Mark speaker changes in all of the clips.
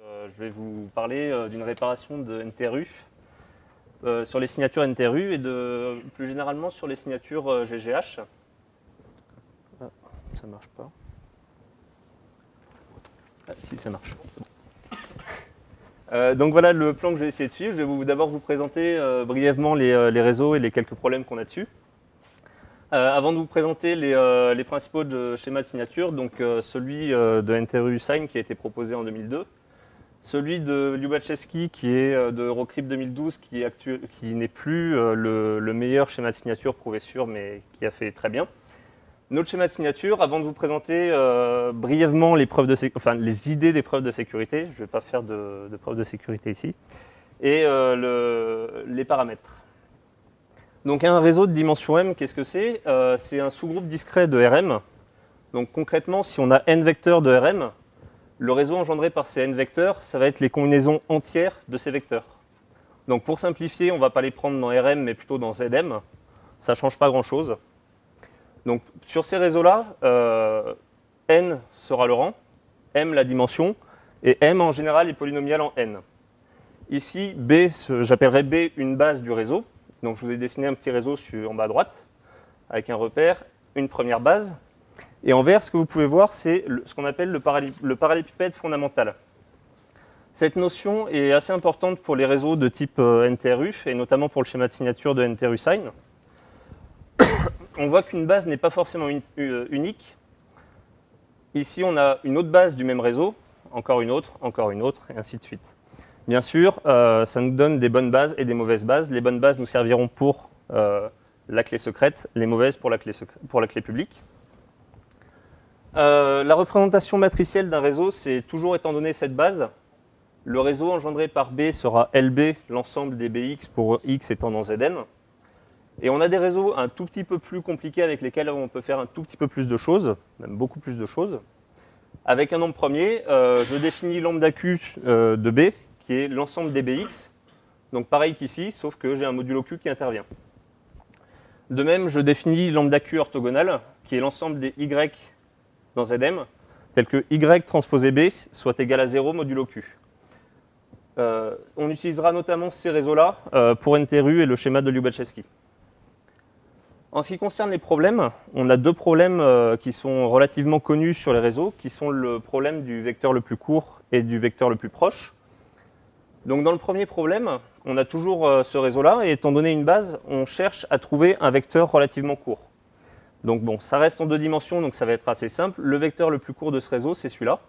Speaker 1: Je vais vous parler d'une réparation de NTRU sur les signatures NTRU et plus généralement sur les signatures GGH. Ah, ça marche pas. Ah, si, ça marche. Donc voilà le plan que je vais essayer de suivre. Je vais d'abord vous présenter brièvement les réseaux et les quelques problèmes qu'on a dessus. Avant de vous présenter les principaux schémas de signature, donc celui de NTRU Sign qui a été proposé en 2002, celui de Lyubachevski qui est de Eurocrypt 2012 qui n'est plus le meilleur schéma de signature prouvé sûr mais qui a fait très bien. Notre schéma de signature, avant de vous présenter brièvement les idées des preuves de sécurité, je ne vais pas faire de preuves de sécurité ici, et les paramètres. Donc un réseau de dimension M, qu'est-ce que c'est? C'est un sous-groupe discret de Rm. Donc concrètement, si on a n vecteurs de Rm, le réseau engendré par ces n vecteurs, ça va être les combinaisons entières de ces vecteurs. Donc pour simplifier, on ne va pas les prendre dans Rm, mais plutôt dans Zm. Ça ne change pas grand-chose. Donc sur ces réseaux-là, n sera le rang, m la dimension, et m en général est polynomial en n. Ici, B, j'appellerai B une base du réseau. Donc je vous ai dessiné un petit réseau en bas à droite, avec un repère, une première base. Et en vert, ce que vous pouvez voir, c'est ce qu'on appelle le parallélépipède fondamental. Cette notion est assez importante pour les réseaux de type NTRU, et notamment pour le schéma de signature de NTRU Sign. On voit qu'une base n'est pas forcément unique. Ici, on a une autre base du même réseau, encore une autre, et ainsi de suite. Bien sûr, ça nous donne des bonnes bases et des mauvaises bases. Les bonnes bases nous serviront pour la clé secrète, les mauvaises pour la clé publique. La représentation matricielle d'un réseau, c'est toujours étant donné cette base. Le réseau engendré par B sera LB, l'ensemble des BX pour X étant dans Zn. Et on a des réseaux un tout petit peu plus compliqués avec lesquels on peut faire un tout petit peu plus de choses, même beaucoup plus de choses. Avec un nombre premier, je définis lambda Q de B, qui est l'ensemble des BX. Donc pareil qu'ici, sauf que j'ai un modulo Q qui intervient. De même, je définis lambda Q orthogonal, qui est l'ensemble des Y dans Zm, tel que Y transposé B soit égal à 0 modulo Q. On utilisera notamment ces réseaux-là pour NTRU et le schéma de Lyubachevski. En ce qui concerne les problèmes, on a deux problèmes qui sont relativement connus sur les réseaux, qui sont le problème du vecteur le plus court et du vecteur le plus proche. Donc dans le premier problème, on a toujours ce réseau-là, et étant donné une base, on cherche à trouver un vecteur relativement court. Donc bon, ça reste en deux dimensions, donc ça va être assez simple. Le vecteur le plus court de ce réseau, c'est celui-là.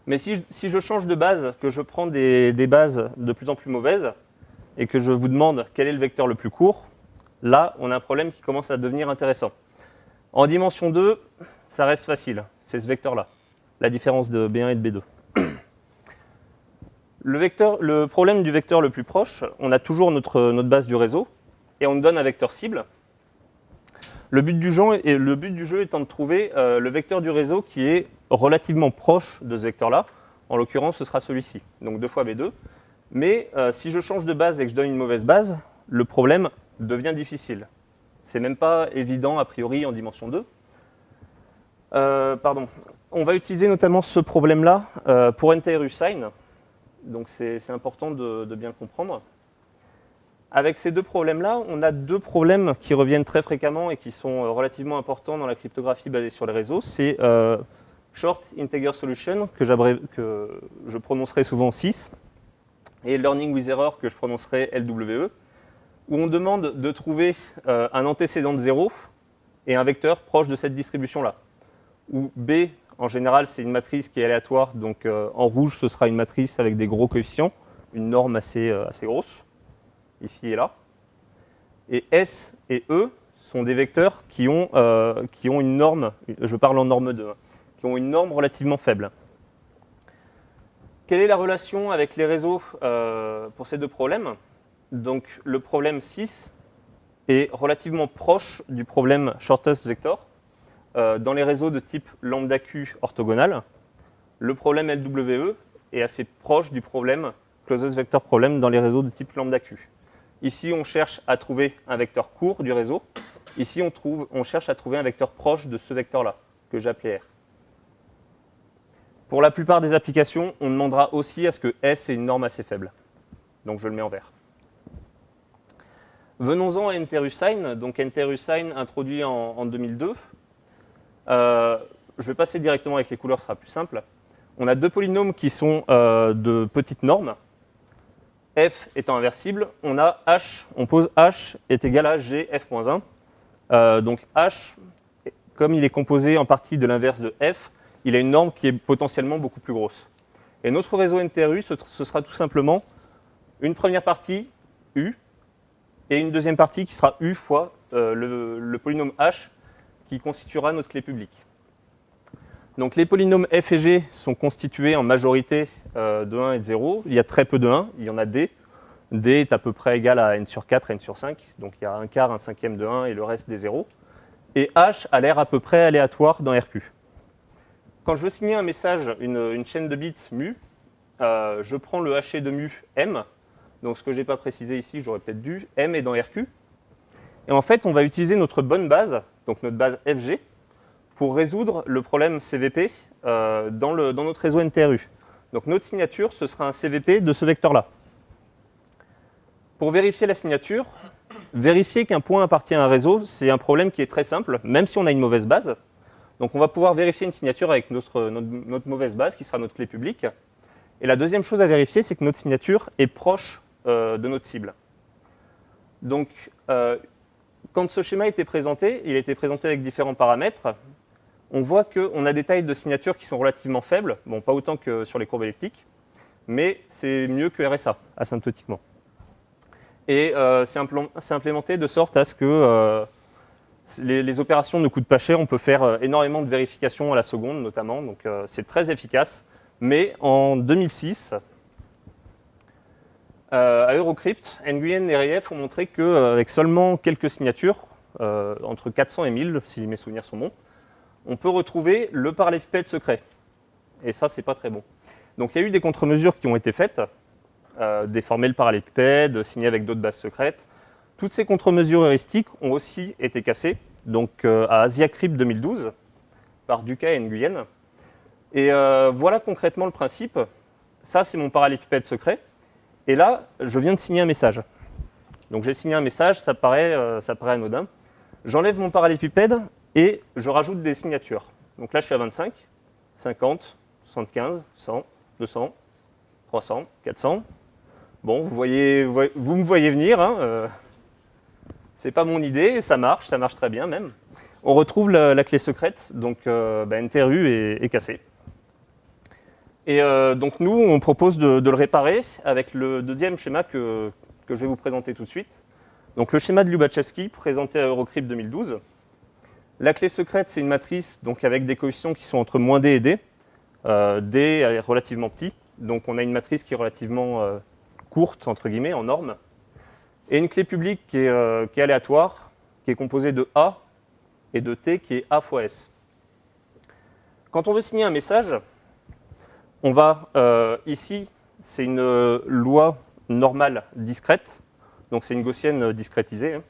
Speaker 1: Mais si je change de base, que je prends des bases de plus en plus mauvaises, et que je vous demande quel est le vecteur le plus court, là, on a un problème qui commence à devenir intéressant. En dimension 2, ça reste facile, c'est ce vecteur-là, la différence de B1 et de B2. Le problème du vecteur le plus proche, on a toujours notre base du réseau, et on nous donne un vecteur cible. Le but du jeu étant de trouver le vecteur du réseau qui est relativement proche de ce vecteur-là. En l'occurrence, ce sera celui-ci, donc 2 fois B2. Mais si je change de base et que je donne une mauvaise base, le problème devient difficile. C'est même pas évident a priori en dimension 2. On va utiliser notamment ce problème-là pour NTRU Sign. Donc c'est important de bien le comprendre. Avec ces deux problèmes-là, on a deux problèmes qui reviennent très fréquemment et qui sont relativement importants dans la cryptographie basée sur les réseaux. C'est Short Integer Solution, que je prononcerai souvent 6, et Learning with Error, que je prononcerai LWE, où on demande de trouver un antécédent de 0 et un vecteur proche de cette distribution-là. Où B, en général, c'est une matrice qui est aléatoire, donc en rouge, ce sera une matrice avec des gros coefficients, une norme assez grosse, ici et là. Et S et E sont des vecteurs qui ont une norme, je parle en norme 2, qui ont une norme relativement faible. Quelle est la relation avec les réseaux pour ces deux problèmes? Donc le problème 6 est relativement proche du problème shortest vector dans les réseaux de type lambda Q orthogonal. Le problème LWE est assez proche du problème closest vector problem dans les réseaux de type lambda Q. Ici, on cherche à trouver un vecteur court du réseau. Ici, on cherche à trouver un vecteur proche de ce vecteur-là, que j'ai appelé R. Pour la plupart des applications, on demandera aussi à ce que S ait une norme assez faible. Donc je le mets en vert. Venons-en à NTRUSign. Donc NTRUSign introduit en 2002. Je vais passer directement avec les couleurs, ce sera plus simple. On a deux polynômes qui sont de petites normes. F étant inversible, on pose H est égal à G F-1. Donc H, comme il est composé en partie de l'inverse de F, il a une norme qui est potentiellement beaucoup plus grosse. Et notre réseau NTRU, ce sera tout simplement une première partie U et une deuxième partie qui sera U fois le polynôme H qui constituera notre clé publique. Donc les polynômes f et g sont constitués en majorité de 1 et de 0. Il y a très peu de 1, il y en a d. d est à peu près égal à n sur 4, n sur 5. Donc il y a un quart, un cinquième de 1 et le reste des 0. Et h a l'air à peu près aléatoire dans RQ. Quand je veux signer un message, une chaîne de bits mu, je prends le haché de mu m. Donc ce que je n'ai pas précisé ici, j'aurais peut-être dû. M est dans RQ. Et en fait, on va utiliser notre bonne base, donc notre base FG, pour résoudre le problème CVP dans notre réseau NTRU. Donc notre signature, ce sera un CVP de ce vecteur-là. Pour vérifier la signature, vérifier qu'un point appartient à un réseau, c'est un problème qui est très simple, même si on a une mauvaise base. Donc on va pouvoir vérifier une signature avec notre mauvaise base, qui sera notre clé publique. Et la deuxième chose à vérifier, c'est que notre signature est proche de notre cible. Donc, quand ce schéma a été présenté, il a été présenté avec différents paramètres. On voit qu'on a des tailles de signature qui sont relativement faibles, bon, pas autant que sur les courbes elliptiques, mais c'est mieux que RSA, asymptotiquement. Et c'est implémenté de sorte à ce que les opérations ne coûtent pas cher. On peut faire énormément de vérifications à la seconde, notamment, donc c'est très efficace. Mais en 2006, à Eurocrypt, Nguyen et Reyev ont montré qu'avec seulement quelques signatures, entre 400 et 1000, si mes souvenirs sont bons, on peut retrouver le parallélépipède secret. Et ça, c'est pas très bon. Donc il y a eu des contre-mesures qui ont été faites, déformer le parallélépipède, signer avec d'autres bases secrètes. Toutes ces contre-mesures heuristiques ont aussi été cassées, donc à AsiaCrypt 2012, par Duca et Nguyen. Et voilà concrètement le principe. Ça, c'est mon parallélépipède secret. Et là, je viens de signer un message. Donc j'ai signé un message, ça paraît anodin. J'enlève mon parallélépipède et je rajoute des signatures. Donc là, je suis à 25, 50, 75, 100, 200, 300, 400. Bon, vous me voyez venir. Hein, c'est pas mon idée, ça marche très bien même. On retrouve la clé secrète, donc NTRU est cassé. Et donc nous, on propose de le réparer avec le deuxième schéma que je vais vous présenter tout de suite. Donc le schéma de Lubachevsky, présenté à Eurocrypt 2012. La clé secrète, c'est une matrice donc avec des coefficients qui sont entre -d et d. D est relativement petit, donc on a une matrice qui est relativement courte, entre guillemets, en norme. Et une clé publique qui est aléatoire, qui est composée de A et de T, qui est A fois S. Quand on veut signer un message, on va, ici, c'est une loi normale discrète, donc c'est une gaussienne discrétisée. Hein.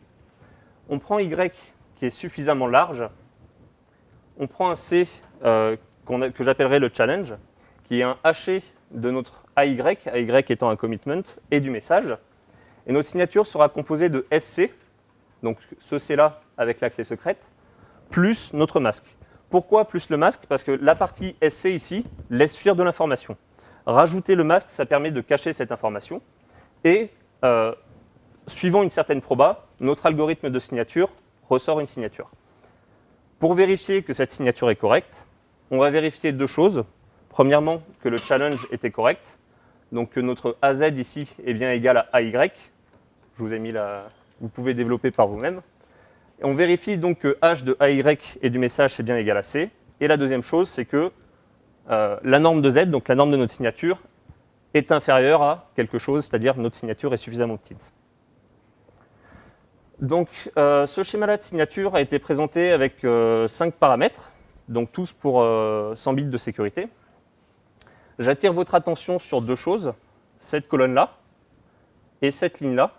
Speaker 1: On prend Y qui est suffisamment large, on prend un C que j'appellerai le challenge, qui est un haché de notre AY, AY étant un commitment, et du message. Et notre signature sera composée de SC, donc ce C-là avec la clé secrète, plus notre masque. Pourquoi plus le masque? Parce que la partie SC ici laisse fuir de l'information. Rajouter le masque, ça permet de cacher cette information. Et suivant une certaine proba, notre algorithme de signature ressort une signature. Pour vérifier que cette signature est correcte, on va vérifier deux choses. Premièrement, que le challenge était correct, donc que notre AZ ici est bien égal à AY. Je vous ai mis vous pouvez développer par vous-même. Et on vérifie donc que H de AY et du message est bien égal à C. Et la deuxième chose, c'est que la norme de Z, donc la norme de notre signature, est inférieure à quelque chose, c'est-à-dire notre signature est suffisamment petite. Donc ce schéma-là de signature a été présenté avec 5 paramètres, donc tous pour 100 bits de sécurité. J'attire votre attention sur deux choses, cette colonne-là et cette ligne-là.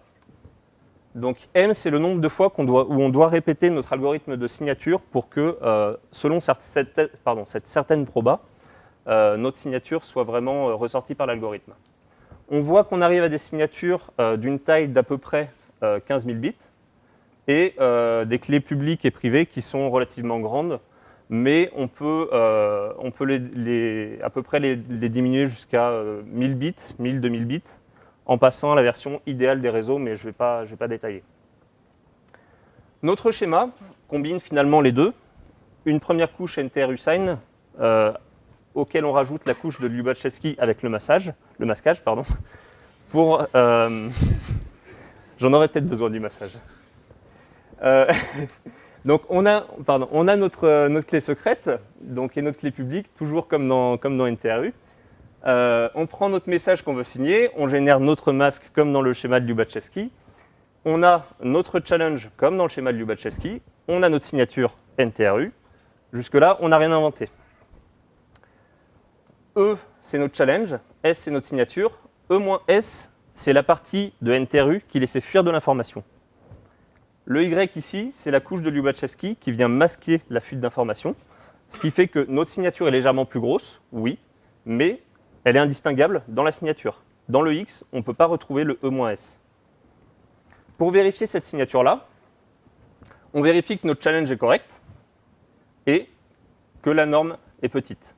Speaker 1: Donc M, c'est le nombre de fois où on doit répéter notre algorithme de signature pour que, selon cette certaine proba, notre signature soit vraiment ressortie par l'algorithme. On voit qu'on arrive à des signatures d'une taille d'à peu près 15 000 bits et des clés publiques et privées qui sont relativement grandes, mais on peut à peu près les diminuer jusqu'à 1000 bits, 1000, 2000 bits, en passant à la version idéale des réseaux, mais je ne vais pas détailler. Notre schéma combine finalement les deux. Une première couche NTR-USign, auquel on rajoute la couche de Lubachevsky avec le masquage, pour... J'en aurais peut-être besoin du massage. Donc on a notre clé secrète, et notre clé publique, toujours comme dans NTRU. On prend notre message qu'on veut signer, on génère notre masque comme dans le schéma de Lubachevsky. On a notre challenge comme dans le schéma de Lubachevsky. On a notre signature NTRU. Jusque-là, on n'a rien inventé. E, c'est notre challenge. S, c'est notre signature. E-S, c'est la partie de NTRU qui laissait fuir de l'information. Le Y ici, c'est la couche de Lubachevsky qui vient masquer la fuite d'informations, ce qui fait que notre signature est légèrement plus grosse, oui, mais elle est indistinguable dans la signature. Dans le X, on ne peut pas retrouver le E-S. Pour vérifier cette signature-là, on vérifie que notre challenge est correct et que la norme est petite.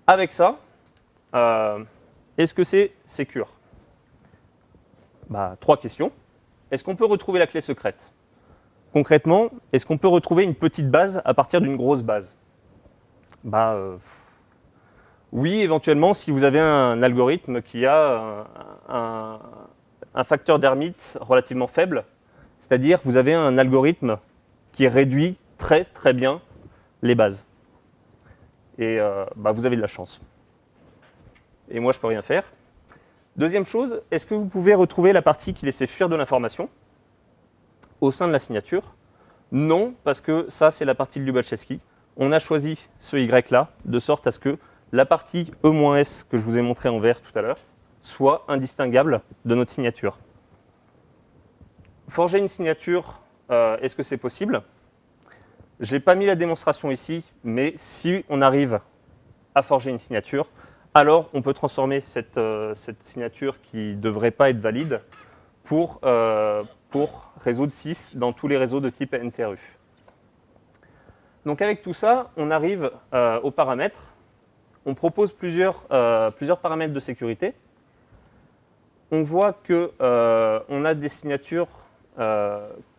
Speaker 1: Avec ça, est-ce que c'est secure? Trois questions. Est-ce qu'on peut retrouver la clé secrète? Concrètement, est-ce qu'on peut retrouver une petite base à partir d'une grosse base? Oui, éventuellement, si vous avez un algorithme qui a un facteur d'Hermite relativement faible, c'est-à-dire vous avez un algorithme qui réduit très très bien les bases. Et vous avez de la chance. Et moi, je ne peux rien faire. Deuxième chose, est-ce que vous pouvez retrouver la partie qui laissait fuir de l'information au sein de la signature? Non, parce que ça, c'est la partie de Lubachevsky. On a choisi ce Y-là, de sorte à ce que la partie E-S que je vous ai montré en vert tout à l'heure soit indistinguable de notre signature. Forger une signature, est-ce que c'est possible? Je n'ai pas mis la démonstration ici, mais si on arrive à forger une signature, alors on peut transformer cette signature qui ne devrait pas être valide pour résoudre 6 dans tous les réseaux de type NTRU. Donc avec tout ça, on arrive aux paramètres. On propose plusieurs paramètres de sécurité. On voit qu'on a des signatures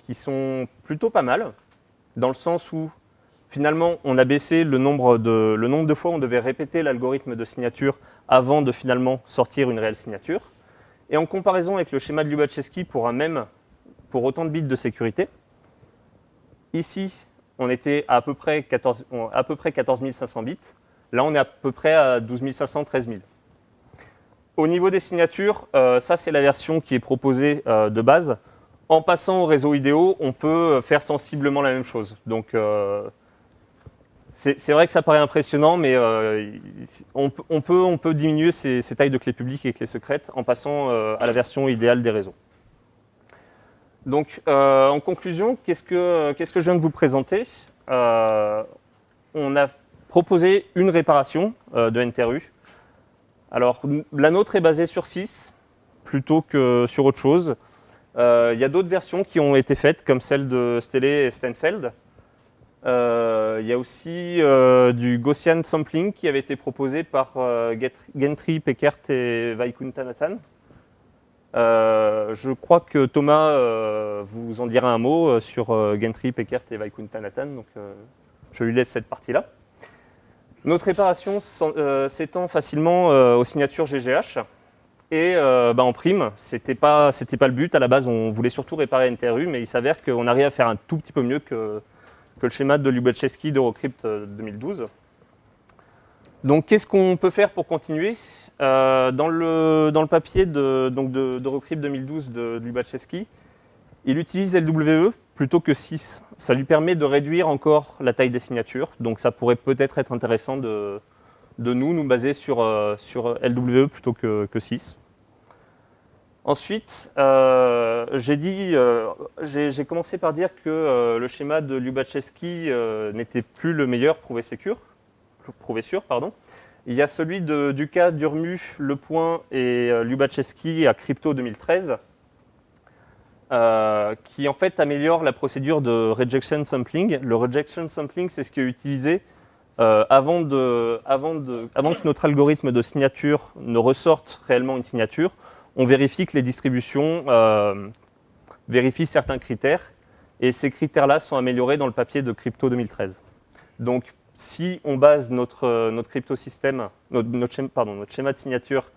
Speaker 1: qui sont plutôt pas mal, dans le sens où finalement, on a baissé le nombre de fois où on devait répéter l'algorithme de signature avant de finalement sortir une réelle signature. Et en comparaison avec le schéma de Lubachevsky pour autant de bits de sécurité, ici, on était à peu près 14 500 bits. Là, on est à peu près à 12 500, 13 000. Au niveau des signatures, ça, c'est la version qui est proposée de base. En passant au réseau IDEO, on peut faire sensiblement la même chose. Donc, c'est vrai que ça paraît impressionnant, mais on peut diminuer ces tailles de clés publiques et clés secrètes en passant à la version idéale des réseaux. Donc, en conclusion, qu'est-ce que je viens de vous présenter? On a proposé une réparation de NTRU. Alors, la nôtre est basée sur 6 plutôt que sur autre chose. Il y a d'autres versions qui ont été faites, comme celle de Stelle et Steinfeld. Il y a aussi du Gaussian sampling qui avait été proposé par Gentry, Peckert et Vaikuntanathan. Je crois que Thomas vous en dira un mot sur Gentry, Peckert et Vaikuntanathan, donc je lui laisse cette partie-là. Notre réparation s'étend facilement aux signatures GGH. Et en prime, c'était pas le but. À la base, on voulait surtout réparer NTRU, mais il s'avère qu'on arrive à faire un tout petit peu mieux que le schéma de Lubachevsky d'Eurocrypt 2012. Donc, qu'est-ce qu'on peut faire pour continuer? Dans le papier d'Eurocrypt 2012 de Lubachevsky, il utilise LWE plutôt que 6. Ça lui permet de réduire encore la taille des signatures. Donc, ça pourrait peut-être être intéressant de nous baser sur LWE plutôt que 6. Ensuite, j'ai commencé par dire que le schéma de Lubachevsky n'était plus le meilleur prouvé secure. prouvé sûr, pardon. Il y a celui du cas d'Urmu, Lepoint et Lubachevski à Crypto 2013, qui en fait améliore la procédure de rejection sampling. Le rejection sampling, c'est ce qui est utilisé avant que notre algorithme de signature ne ressorte réellement une signature. On vérifie que les distributions vérifient certains critères, et ces critères-là sont améliorés dans le papier de Crypto 2013. Donc, si on base notre cryptosystème, notre schéma de signature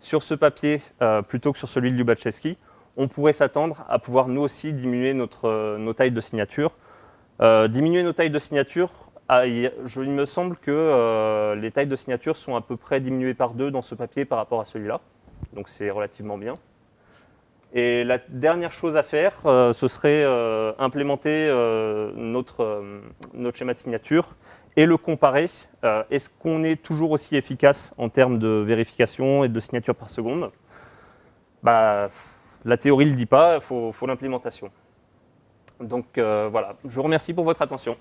Speaker 1: sur ce papier plutôt que sur celui de Lubachevski, on pourrait s'attendre à pouvoir nous aussi diminuer nos tailles de signature. Diminuer nos tailles de signature, il me semble que les tailles de signature sont à peu près diminuées par 2 dans ce papier par rapport à celui-là. Donc c'est relativement bien. Et la dernière chose à faire, ce serait implémenter notre schéma de signature et le comparer. Est-ce qu'on est toujours aussi efficace en termes de vérification et de signature par seconde? La théorie ne le dit pas, il faut l'implémentation. Donc voilà, je vous remercie pour votre attention.